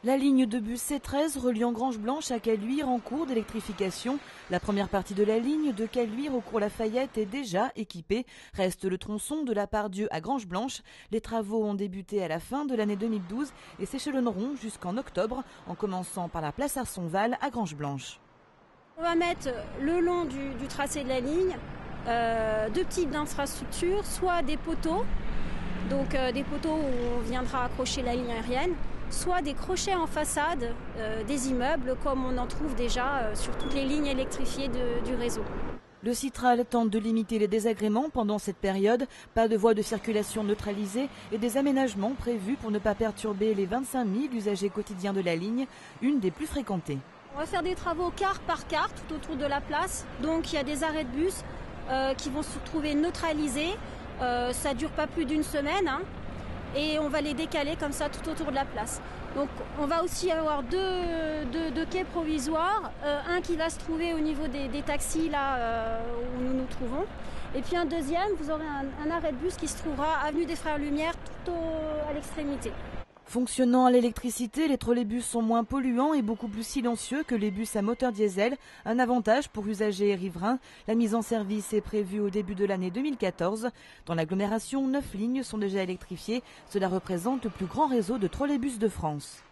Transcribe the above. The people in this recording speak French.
La ligne de bus C13 reliant Grange-Blanche à Caluire en cours d'électrification. La première partie de la ligne de Caluire au cours Lafayette est déjà équipée. Reste le tronçon de la Part-Dieu à Grange-Blanche. Les travaux ont débuté à la fin de l'année 2012 et s'échelonneront jusqu'en octobre, en commençant par la place Arsonval à Grange-Blanche. On va mettre le long du tracé de la ligne deux types d'infrastructures, soit des poteaux, donc des poteaux où on viendra accrocher la ligne aérienne, soit des crochets en façade des immeubles comme on en trouve déjà sur toutes les lignes électrifiées du réseau. Le Citral tente de limiter les désagréments pendant cette période. Pas de voies de circulation neutralisées et des aménagements prévus pour ne pas perturber les 25 000 usagers quotidiens de la ligne, une des plus fréquentées. On va faire des travaux quart par quart tout autour de la place. Donc il y a des arrêts de bus qui vont se retrouver neutralisés. Ça ne dure pas plus d'une semaine. Et on va les décaler comme ça tout autour de la place. Donc on va aussi avoir deux quais provisoires, un qui va se trouver au niveau des taxis là où nous nous trouvons, et puis un deuxième, vous aurez un arrêt de bus qui se trouvera avenue des Frères Lumière tout à l'extrémité. Fonctionnant à l'électricité, les trolleybus sont moins polluants et beaucoup plus silencieux que les bus à moteur diesel. Un avantage pour usagers et riverains. La mise en service est prévue au début de l'année 2014. Dans l'agglomération, 9 lignes sont déjà électrifiées. Cela représente le plus grand réseau de trolleybus de France.